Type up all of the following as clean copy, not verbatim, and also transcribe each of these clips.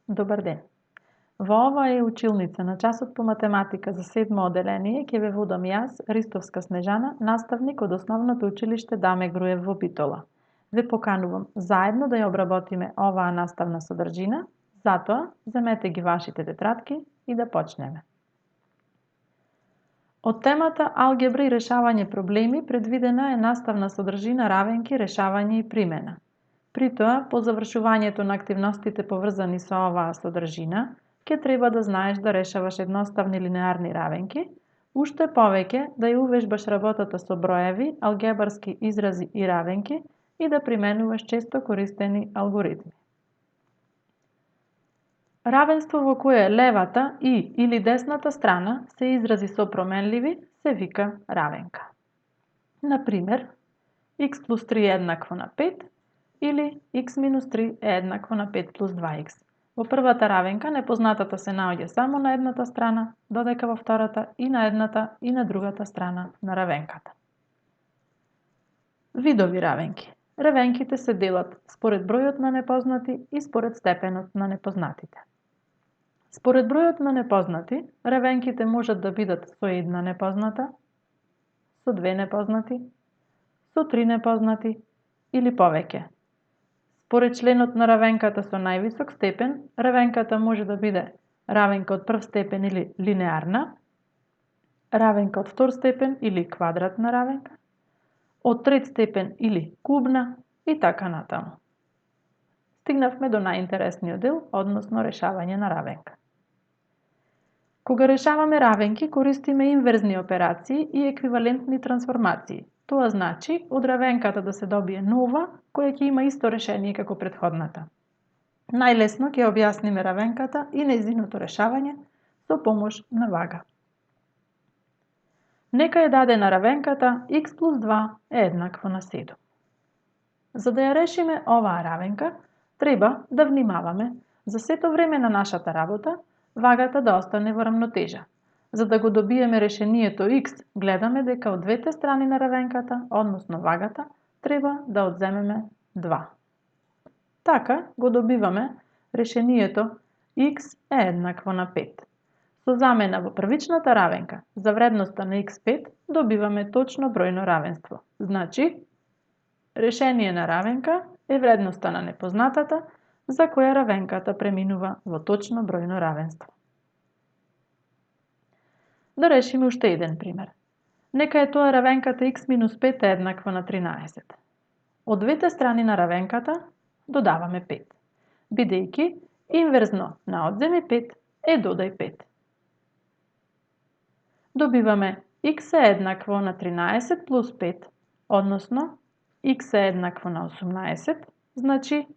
Добар ден! Во оваа е училница на часот по математика за 7 оделение ќе ве водам јас, Ристовска Снежана, наставник од Основното училиште Даме Груев во Битола. Ве поканувам заедно да ја обработиме оваа наставна содржина, затоа земете ги вашите тетратки и да почнеме. Од темата алгебра и решавање проблеми предвидена е наставна содржина равенки, решавање и примена. При тоа, по завршувањето на активностите поврзани со оваа содржина, ќе треба да знаеш да решаваш едноставни линеарни равенки, уште повеќе да ја увежбаш работата со броеви, алгебарски изрази и равенки и да применуваш често користени алгоритми. Равенство во кое левата и или десната страна се изрази со променливи се вика равенка. Например, x плюс 3 е еднакво на 5 или x минус 3 е еднакво на 5 плюс 2x. Во првата равенка непознатата се наоѓа само на едната страна, додека во втората и на едната и на другата страна на равенката. Видови равенки. Равенките се делат според бројот на непознати и според степенот на непознатите. Според бројот на непознати, равенките можат да бидат со една непозната, со две непознати, со три непознати или повеќе. Според членот на равенката со највисок степен, равенката може да биде равенка од прв степен или линеарна, равенка од втор степен или квадратна равенка, од трет степен или кубна и така натаму. Стигнавме до најинтересниот дел, односно решавање на равенка. Кога решаваме равенки, користиме инверзни операции и еквивалентни трансформации. Тоа значи од равенката да се добие нова, која ќе има исто решение како претходната. Најлесно ќе објасниме равенката и нејзиното решавање со помош на вага. Нека е дадена равенката x плюс 2 е еднакво на 7. За да ја решиме оваа равенка, треба да внимаваме за сето време на нашата работа вагата да остане во рамнотежа. За да го добиеме решението x, гледаме дека од двете страни на равенката, односно вагата, треба да одземеме 2. Така го добиваме решението x е еднакво на 5. Со замена во првичната равенка за вредноста на x5 добиваме точно бројно равенство. Значи, решение на равенка е вредноста на непознатата, за која равенката преминува во точно бројно равенство. Да решиме уште еден пример. Нека е тоа равенката x минус 5 е еднаква на 13. Од двете страни на равенката додаваме 5, бидејќи инверзно на одземи 5 е додај 5. Добиваме x е еднакво на 13 плюс 5, односно x е еднакво на 18, значи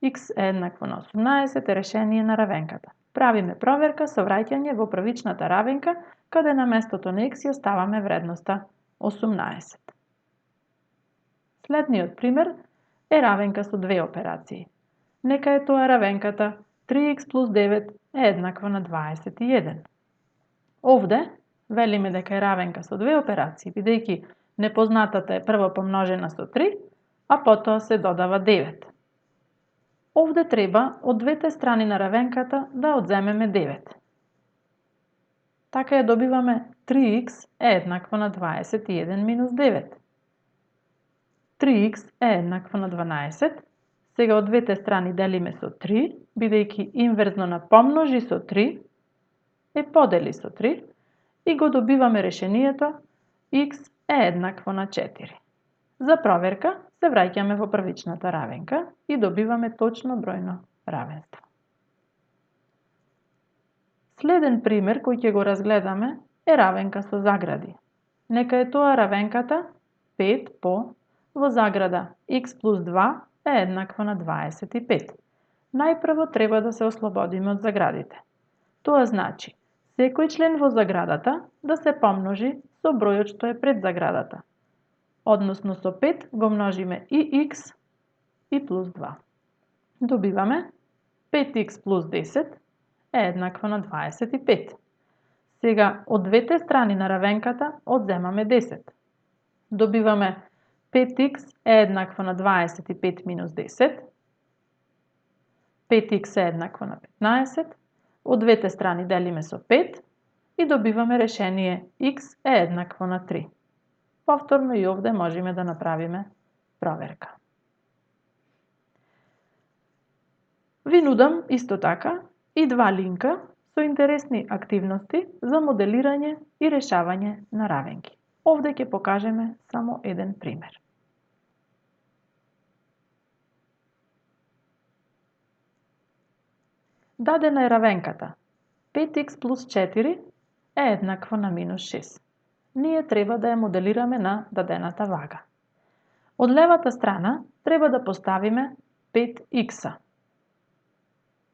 x е еднакво на 18 е решение на равенката. Правиме проверка со враќање во првичната равенка, каде на местото на x ја ставаме вредноста 18. Следниот пример е равенка со две операции. Нека е тоа равенката 3x плюс 9 е еднакво на 21. Овде велиме дека е равенка со две операции, бидејќи непознатата е прво помножена со 3, а потоа се додава 9. Овде треба од двете страни на равенката да одземеме 9. Така ја добиваме 3x е еднакво на 21 минус 9. 3x е еднакво на 12. Сега од двете страни делиме со 3, бидејќи инверзно на помножи со 3 е подели со 3 и го добиваме решението x е еднакво на 4. За проверка се враќаме во првичната равенка и добиваме точно бројно равенство. Следен пример кој ќе го разгледаме е равенка со загради. Нека е тоа равенката 5 по во заграда x плюс 2 е еднакво на 25. Најпрво треба да се ослободиме од заградите. Тоа значи, секој член во заградата да се помножи со бројот што е пред заградата. Односно со 5 го множиме и x и плюс 2. Добиваме 5x плюс 10 е еднакво на 25. Сега од двете страни на равенката одземаме 10. Добиваме 5x е еднакво на 25 минус 10. 5х е еднакво на 15, од двете страни делиме со 5 и добиваме решение х е еднакво на 3. Повторно и овде можеме да направиме проверка. Ви нудам исто така и два линка со интересни активности за моделирање и решавање на равенки. Овде ќе покажеме само еден пример. Дадена е равенката 5х плюс 4 е еднакво на минус 6. Ние треба да ја моделираме на дадената вага. Од левата страна треба да поставиме 5х.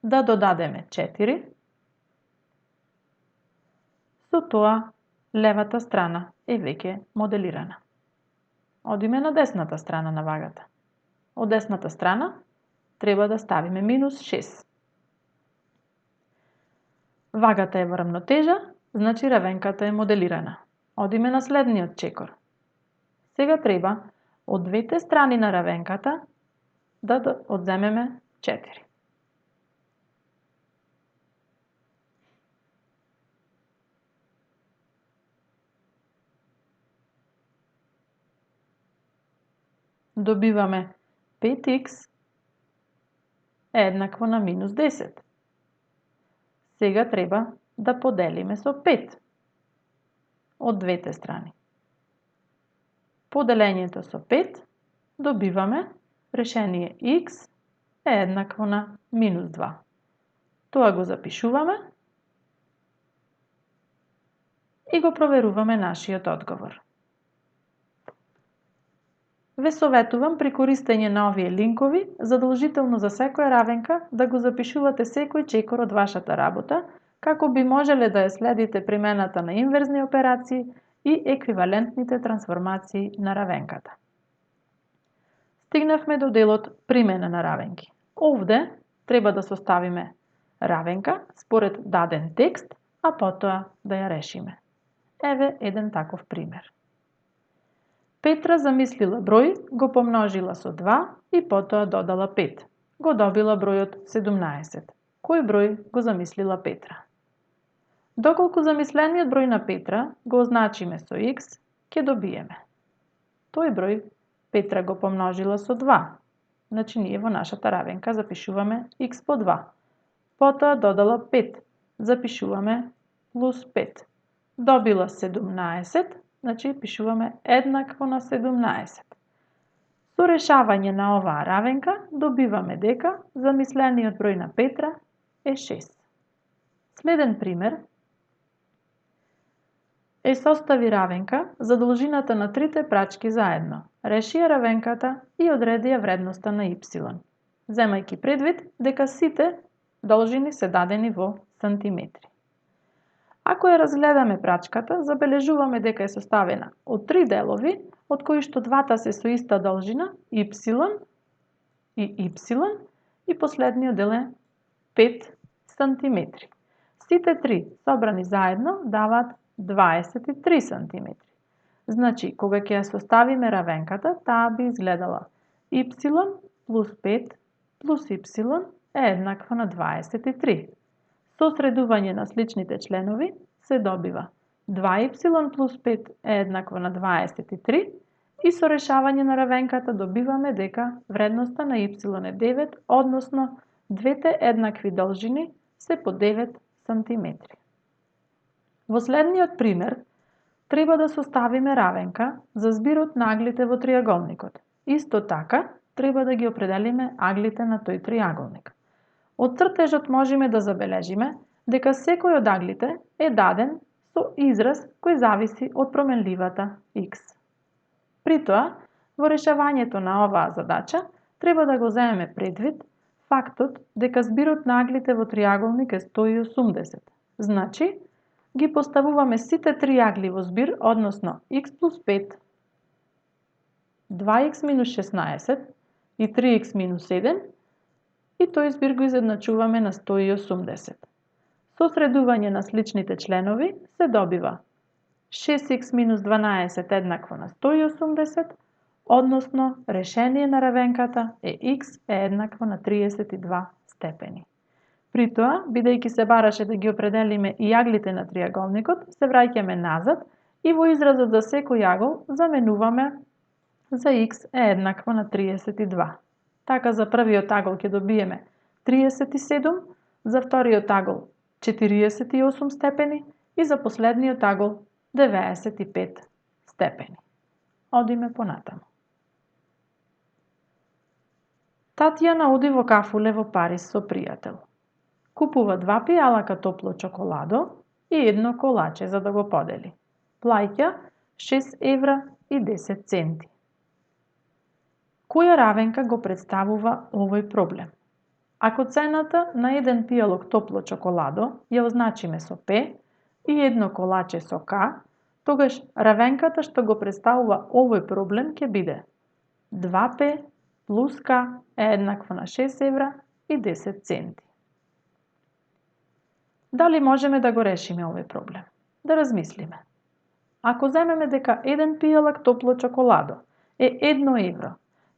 Да додадеме 4. Со тоа левата страна е веќе моделирана. Одиме на десната страна на вагата. Од десната страна треба да ставиме минус 6. Вагата е во рамнотежа, значи равенката е моделирана. Одиме на следниот чекор. Сега треба од двете страни на равенката да одземеме 4. Добиваме 5х е еднакво на минус 10. Сега треба да поделиме со 5 од двете страни. Поделењето со 5 добиваме решение х е еднакво на минус 2. Тоа го запишуваме и го проверуваме нашиот одговор. Ве советувам при користење на овие линкови, задолжително за секоја равенка, да го запишувате секој чекор од вашата работа, како би можеле да ја следите примената на инверзни операции и еквивалентните трансформации на равенката. Стигнавме до делот примена на равенки. Овде треба да составиме равенка според даден текст, а потоа да ја решиме. Еве еден таков пример. Петра замислила број, го помножила со 2 и потоа додала 5. Го добила бројот 17. Кој број го замислила Петра? Доколку замислениот број на Петра го означиме со х, ќе добиеме. Тој број Петра го помножила со 2. Значи ние во нашата равенка запишуваме х по 2. Потоа додала 5. Запишуваме плюс 5. Добила 17. Значи пишуваме еднакво на 17. Со решавање на оваа равенка добиваме дека замислениот број на Петра е 6. Следен пример е состави равенка за должината на трите прачки заедно. Реши ја равенката и одреди ја вредноста на y, земајќи предвид дека сите должини се дадени во сантиметри. Ако ја разгледаме прачката, забележуваме дека е составена од три делови, од кои што двата се со иста должина, y и последниот дел е 5 сантиметри. Сите три собрани заедно даваат 23 сантиметри. Значи, кога ќе ја составиме равенката, таа би изгледала y плюс 5 плюс y е еднакво на 23. Со средување на сличните членови се добива 2y плюс 5 е еднакво на 23 и со решавање на равенката добиваме дека вредноста на y е 9, односно двете еднакви должини се по 9 сантиметри. Во следниот пример треба да составиме равенка за збирот на аглите во триаголникот. Исто така треба да ги определиме аглите на тој триаголник. Од цртежот можеме да забележиме дека секој од аглите е даден со израз кој зависи од променливата х. При тоа, во решавањето на оваа задача, треба да го земеме предвид фактот дека збирот на аглите во триаголник е 180. Значи, ги поставуваме сите три агли во збир, односно х плюс 5, 2х минус 16 и 3х минус 7, и тој збир го изедначуваме на 180. Со средување на сличните членови се добива 6х минус 12 еднакво на 180, односно решение на равенката е x е еднакво на 32 степени. При тоа, бидејќи се бараше да ги определиме и аглите на триаголникот, се враќаме назад и во изразот за секој агол заменуваме за x е еднакво на 32. Така за првиот агол ќе добиеме 37, за вториот агол 48 степени и за последниот агол 95 степени. Одиме понатаму. Татјана оди во кафуле во Париз со пријател. Купува 2 пијалака топло чоколадо и 1 колаче за да го подели. Плаќа 6 евра и 10 центи. Која равенка го представува овој проблем? Ако цената на еден пијалок топло чоколадо ја означиме со P и едно колаче со K, тогаш равенката што го представува овој проблем ќе биде 2P плюс K е еднакво на 6 евра и 10 центи. Дали можеме да го решиме овој проблем? Да размислиме. Ако земеме дека еден пијалак топло чоколадо е 1 евро,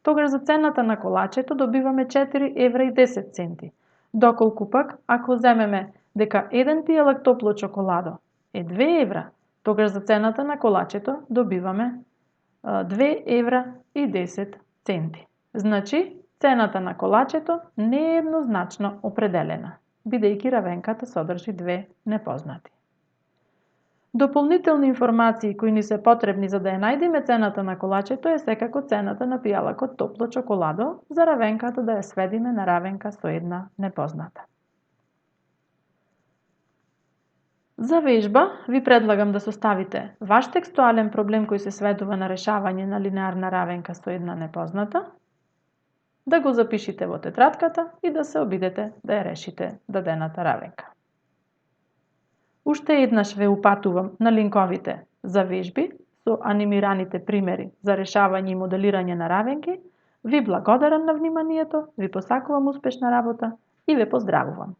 тогаш за цената на колачето добиваме 4 евра и 10 центи, доколку пак ако земеме дека еден пијалак топло чоколадо е 2 евра, тогаш за цената на колачето добиваме 2 евра и 10 центи. Значи, цената на колачето не е еднозначно определена, бидејќи равенката содржи две непознати. Дополнителни информации кои ни се потребни за да ја најдеме цената на колачето е секако цената на пијалакот топло чоколадо за равенката да ја сведиме на равенка со една непозната. За вежба ви предлагам да составите ваш текстуален проблем кој се сведува на решавање на линеарна равенка со една непозната, да го запишите во тетрадката и да се обидете да ја решите дадената равенка. Уште еднаш ве упатувам на линковите за вежби со анимираните примери за решавање и моделирање на равенки. Ви благодарам на вниманието, ви посакувам успешна работа и ве поздравувам.